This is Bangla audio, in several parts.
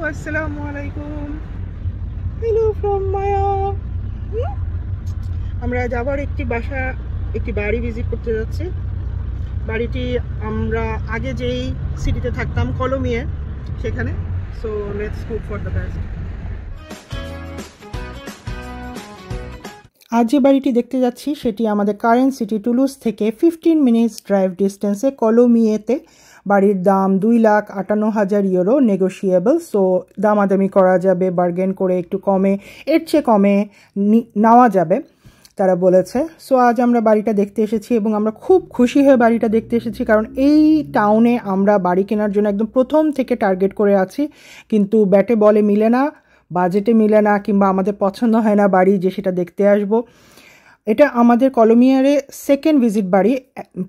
আসসালামু আলাইকুম। হ্যালো ফ্রম মায়া। আমরা আজ আবার একটি বাড়ি ভিজিট করতে যাচ্ছি। বাড়িটি আমরা আগে যেই সিটিতে থাকতাম কলমিয়ে, সেখানে। So let's hope for the best. আজ যে বাড়িটি দেখতে যাচ্ছি সেটি আমাদের কারেন্ট সিটি টুলুস থেকে 15 মিনিটস ড্রাইভ ডিস্টেন্সে কলমিয়েতে। বাড়ির দাম 2,58,000 ইউরো, নেগোশিয়েবল। সো দামাদামি করা যাবে, বার্গেন করে একটু কমে, এর চেয়ে কমে নেওয়া যাবে, তারা বলেছে। সো আজ আমরা বাড়িটা দেখতে এসেছি এবং আমরা খুব খুশি হয়ে বাড়িটা দেখতে এসেছি, কারণ এই টাউনে আমরা বাড়ি কেনার জন্য একদম প্রথম থেকে টার্গেট করে আছি, কিন্তু ব্যাটে বলে মিলে না, বাজেটে মিলে না, কিংবা আমাদের পছন্দ হয় না বাড়ি যে সেটা দেখতে আসব। এটা আমাদের কলমিয়ারে সেকেন্ড ভিজিট বাড়ি।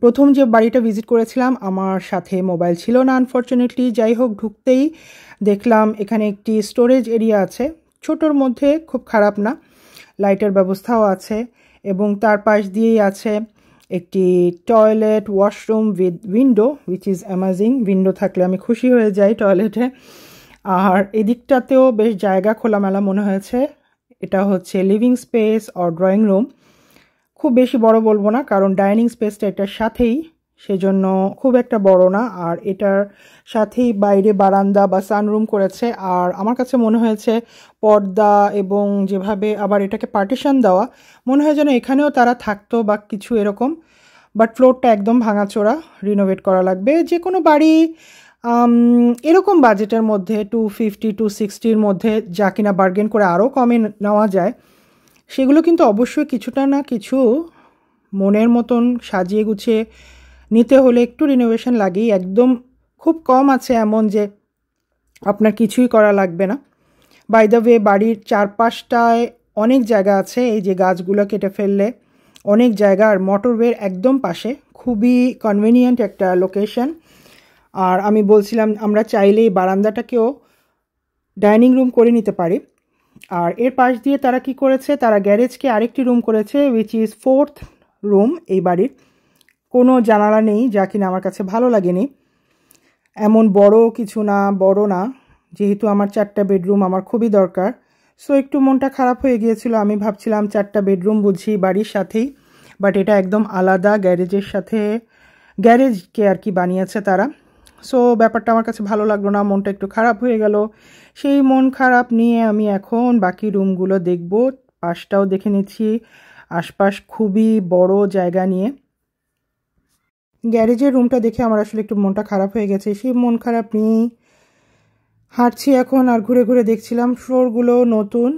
প্রথম যে বাড়িটা ভিজিট করেছিলাম আমার সাথে মোবাইল ছিল না আনফর্চুনেটলি। যাই হোক, ঢুকতেই দেখলাম এখানে একটি স্টোরেজ এরিয়া আছে, ছোটোর মধ্যে, খুব খারাপ না, লাইটের ব্যবস্থাও আছে এবং তার পাশ দিয়েই আছে একটি toilet, washroom with window, which is amazing. Window থাকলে আমি খুশি হয়ে যাই টয়লেটে। আর এদিকটাতেও বেশ জায়গা খোলামেলা মনে হয়েছে। এটা হচ্ছে living space or drawing room. খুব বেশি বড় বলবো না, কারণ ডাইনিং স্পেসটা এটার সাথেই, সেজন্য খুব একটা বড় না। আর এটার সাথেই বাইরে বারান্দা বা সানরুম করেছে। আর আমার কাছে মনে হয়েছে পর্দা এবং যেভাবে আবার এটাকে পার্টিশন দেওয়া, মনে হয় যেন এখানেও তারা থাকতো বা কিছু এরকম। বাট ফ্লোরটা একদম ভাঙাচোরা, রিনোভেট করা লাগবে। যে কোনো বাড়ি এরকম বাজেটের মধ্যে 250-260-র মধ্যে, যা কিনা বার্গেন করে আরও কমে নেওয়া যায়, সেগুলো কিন্তু অবশ্যই কিছুটা না কিছু মনের মতন সাজিয়ে গুছিয়ে নিতে হলে একটু রিনোভেশন লাগেই। একদম খুব কম আছে এমন যে আপনার কিছুই করা লাগবে না। বাই দ্য ওয়ে, বাড়ির চারপাশটায় অনেক জায়গা আছে, এই যে গাছগুলো কেটে ফেললে অনেক জায়গা, আর মোটরওয়ের একদম পাশে, খুবই কনভিনিয়েন্ট একটা লোকেশন। আর আমি বলছিলাম আমরা চাইলেই বারান্দাটাকেও ডাইনিং রুম করে নিতে পারি। আর এর পাশ দিয়ে তারা কি করেছে, তারা গ্যারেজকে আরেকটি রুম করেছে, উইচ ইজ 4th রুম। এই বাড়ির কোনো জানালা নেই, যা কিনা আমার কাছে ভালো লাগেনি। এমন বড় কিছু না, বড় না, যেহেতু আমার 4টা বেডরুম আমার খুবই দরকার। সো একটু মনটা খারাপ হয়ে গিয়েছিল। আমি ভাবছিলাম 4টা বেডরুম বুঝি বাড়ির সাথেই, বাট এটা একদম আলাদা, গ্যারেজের সাথে, গ্যারেজকে আর কি বানিয়েছে তারা। সো ব্যাপারটা আমার কাছে ভালো লাগলো না, মনটা একটু খারাপ হয়ে গেল। সেই মন খারাপ নিয়ে আমি এখন বাকি রুমগুলো দেখব, পাশটাও দেখে নিচ্ছি, আশপাশ খুবই বড় জায়গা নিয়ে। গ্যারেজের রুমটা দেখে আমার আসলে একটু মনটা খারাপ হয়ে গেছে, সেই মন খারাপ নিয়েই হাঁটছি এখন। আর ঘুরে ঘুরে দেখছিলাম ফ্লোরগুলো নতুন,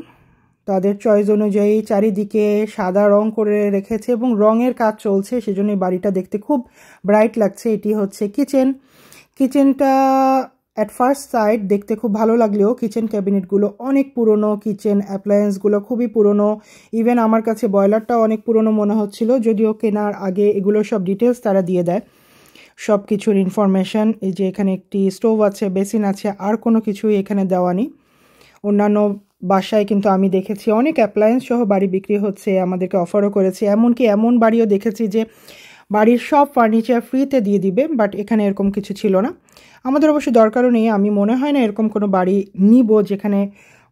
তাদের চয়েস অনুযায়ী চারিদিকে সাদা রং করে রেখেছে এবং রঙের কাজ চলছে, সেজন্য বাড়িটা দেখতে খুব ব্রাইট লাগছে। এটি হচ্ছে কিচেনটা অ্যাট ফার্স্ট সাইড দেখতে খুব ভালো লাগলেও কিচেন ক্যাবিনেটগুলো অনেক পুরনো, কিচেন অ্যাপ্লায়েন্সগুলো খুবই পুরনো। ইভেন আমার কাছে বয়লারটাও অনেক পুরনো মনে হচ্ছিল, যদিও কেনার আগে এগুলো সব ডিটেলস তারা দিয়ে দেয়, সব কিছুর ইনফরমেশন। এই যে এখানে একটি স্টোভ আছে, বেসিন আছে, আর কোনো কিছুই এখানে দেওয়া নেই। অন্যান্য বাসায় কিন্তু আমি দেখেছি অনেক অ্যাপ্লায়েন্স সহ বাড়ি বিক্রি হচ্ছে, আমাদেরকে অফারও করেছে। এমনকি এমন বাড়িও দেখেছি যে বাড়ির সব ফার্নিচার ফ্রিতে দিয়ে দিবে, বাট এখানে এরকম কিছু ছিল না। আমাদের অবশ্য দরকারও নেই, আমি মনে হয় না এরকম কোনো বাড়ি নিব যেখানে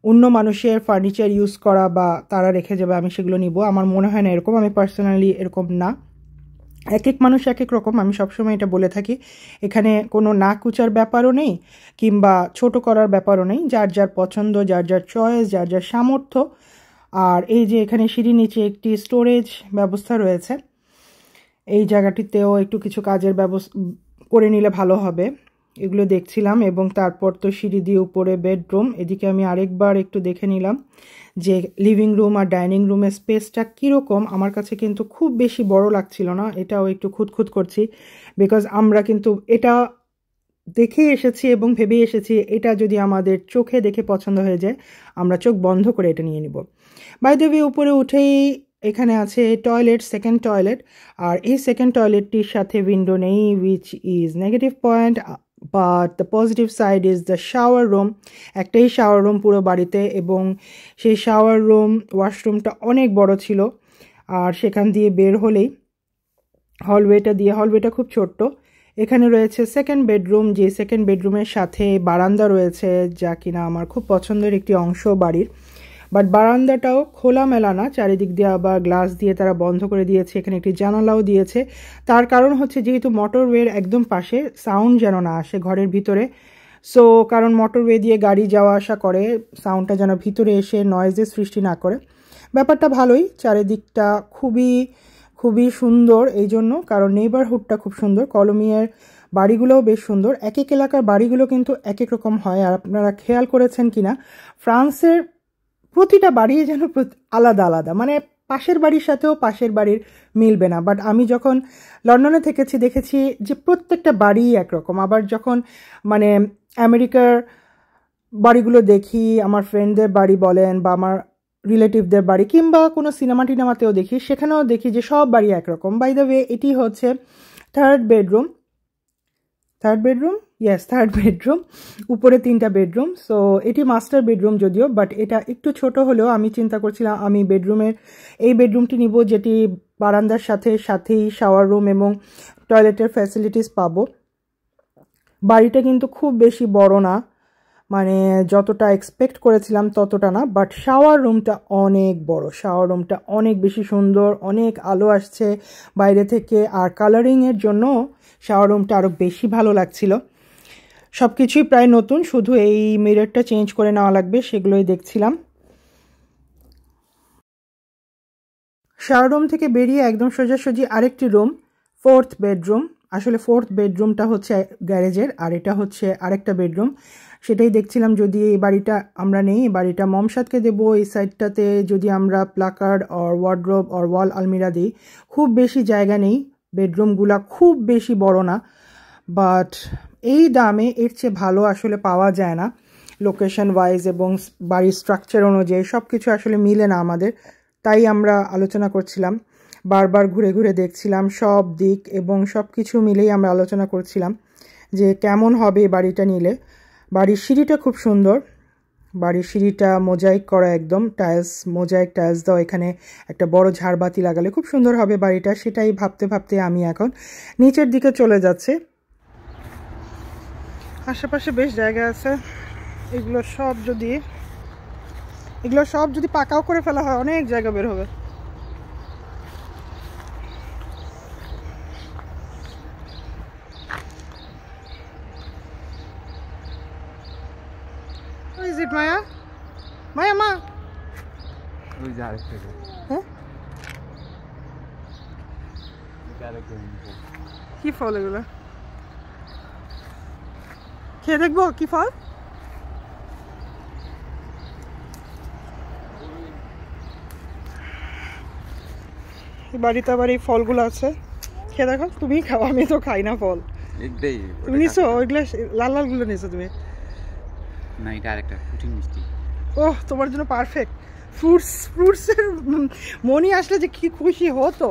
অন্য মানুষের ফার্নিচার ইউজ করা বা তারা রেখে যাবে, আমি সেগুলো নিব। আমার মনে হয় না এরকম, আমি পার্সোনালি এরকম না। এক এক মানুষ এক এক রকম, আমি সবসময় এটা বলে থাকি। এখানে কোনো নাক উঁচার ব্যাপারও নেই কিংবা ছোট করার ব্যাপারও নেই, যার যার পছন্দ, যার যার চয়েস, যার যার সামর্থ্য। আর এই যে এখানে সিঁড়ি নিচে একটি স্টোরেজ ব্যবস্থা রয়েছে, এই জায়গাটিতেও একটু কিছু কাজের ব্যবস্থা করে নিলে ভালো হবে, এগুলো দেখছিলাম। এবং তারপর তো সিঁড়ি দিয়ে উপরে বেডরুম। এদিকে আমি আরেকবার একটু দেখে নিলাম যে লিভিং রুম আর ডাইনিং রুমের স্পেসটা কীরকম। আমার কাছে কিন্তু খুব বেশি বড় লাগছিল না, এটাও একটু খুঁতখুত করছি, বিকজ আমরা কিন্তু এটা দেখে এসেছি এবং ভেবে এসেছি এটা যদি আমাদের চোখে দেখে পছন্দ হয়ে যায় আমরা চোখ বন্ধ করে এটা নিয়ে নিব। বাই দ্য ওয়ে, উপরে উঠেই এখানে আছে টয়লেট, সেকেন্ড টয়লেট। আর এই সেকেন্ড টয়লেটটির সাথে উইন্ডো নেই, which is negative point, but the positive side is the shower room. একটাই শাওয়ার রুম পুরো বাড়িতে, এবং সেই শাওয়ার রুম, ওয়াশরুমটা অনেক বড় ছিল। আর সেখান দিয়ে বের হলেই হলওয়েটা খুব ছোট্ট, এখানে রয়েছে সেকেন্ড বেডরুম, যে সেকেন্ড বেডরুমের সাথে বারান্দা রয়েছে, যা কিনা আমার খুব পছন্দের একটি অংশ বাড়ির। বাট বারান্দাটাও খোলামেলা না, চারিদিক দিয়ে আবার গ্লাস দিয়ে তারা বন্ধ করে দিয়েছে। এখানে একটি জানালাও দিয়েছে। তার কারণ হচ্ছে যেহেতু মোটরওয়ের একদম পাশে, সাউন্ড যেন না আসে ঘরের ভিতরে। সো কারণ মোটরওয়ে দিয়ে গাড়ি যাওয়া আসা করে, সাউন্ডটা যেন ভিতরে এসে নয়েজের সৃষ্টি না করে। ব্যাপারটা ভালোই, চারিদিকটা খুবই খুবই সুন্দর এই জন্য, কারণ নেইবারহুডটা খুব সুন্দর। কলোমিয়ার বাড়িগুলোও বেশ সুন্দর। এক এক এলাকার বাড়িগুলো কিন্তু এক এক রকম হয়। আর আপনারা খেয়াল করেছেন কিনা, ফ্রান্সের প্রতিটা বাড়ি যেন আলাদা আলাদা, মানে পাশের বাড়ির সাথেও পাশের বাড়ির মিলবে না। বাট আমি যখন লন্ডনে থেকেছি দেখেছি যে প্রত্যেকটা বাড়ি একরকম। আবার যখন মানে আমেরিকার বাড়িগুলো দেখি, আমার ফ্রেন্ডদের বাড়ি বলেন বা আমার রিলেটিভদের বাড়ি কিংবা কোনো সিনেমা টিনেমাতেও দেখি, সেখানেও দেখি যে সব বাড়ি একরকম। বাই দ্য ওয়ে, এটি হচ্ছে third bedroom. Yes, third bedroom. উপরে 3টা বেডরুম। সো এটি মাস্টার বেডরুম যদিও, বাট এটা একটু ছোট হলেও আমি চিন্তা করছিলাম আমি এই বেডরুমটি নিব, যেটি বারান্দার সাথেই শাওয়ার রুম এবং টয়লেটের ফ্যাসিলিটিস পাবো। বাড়িটা কিন্তু খুব বেশি বড় না, মানে যতটা এক্সপেক্ট করেছিলাম ততটা না। বাট শাওয়ার রুমটা অনেক বড়, শাওয়ার রুমটা অনেক বেশি সুন্দর, অনেক আলো আসছে বাইরে থেকে। আর কালারিংয়ের জন্য শাওয়ার রুমটা আরও বেশি ভালো লাগছিল। সব কিছুই প্রায় নতুন, শুধু এই মিররটা চেঞ্জ করে নেওয়া লাগবে, সেগুলোই দেখছিলাম। শাওয়ার রুম থেকে বেরিয়ে একদম সোজাসুজি আরেকটি রুম, ফোর্থ বেডরুম। আসলে ফোর্থ বেডরুমটা হচ্ছে গ্যারেজের, আর এটা হচ্ছে আরেকটা বেডরুম। সেটাই দেখছিলাম, যদি এই বাড়িটা আমরা নেই, এই বাড়িটা মমসাদকে দেবো। এই সাইডটাতে যদি আমরা placard or wardrobe or wall আলমিরা দিই, খুব বেশি জায়গা নেই, বেডরুমগুলা খুব বেশি বড় না। বাট এই দামে এর চেয়ে ভালো আসলে পাওয়া যায় না, লোকেশন ওয়াইজ এবং বাড়ির স্ট্রাকচার অনুযায়ী সব কিছু আসলে মিলে না আমাদের। তাই আমরা আলোচনা করছিলাম, বারবার ঘুরে ঘুরে দেখছিলাম সব দিক, এবং সব কিছু মিলেই আমরা আলোচনা করছিলাম যে কেমন হবে বাড়িটা নিলে। বাড়ির সিঁড়িটা খুব সুন্দর, বাড়ির সিঁড়িটা মোজাইক করা, একদম মোজাইক টাইলস দাও। এখানে একটা বড় ঝাড়বাতি লাগালে খুব সুন্দর হবে বাড়িটা। সেটাই ভাবতে ভাবতে আমি এখন নিচের দিকে চলে যাচ্ছি। আশেপাশে বেশ জায়গা আছে, এগুলো সব যদি পাকাও করে ফেলা হয়, অনেক জায়গা বের হবে। Is it Maya? Maya, মা ওই যে আরেকটা হ্যাঁ, কি ফল এগুলো? খেয়ে দেখবো কি ফল। বাড়িতে আবার এই ফলগুলো আছে, খেয়ে দেখো। তুমি খাও, আমি তো খাই না ফল। তুমি নিছো ওইগুলো, লাল লালগুলো নিছো তুমি? না, এটা আরেকটা কঠিন মিষ্টি। ওহ, তোমার জন্য পারফেক্ট। ফ্রুটসের মনি আসলে যে কি খুশি হতো।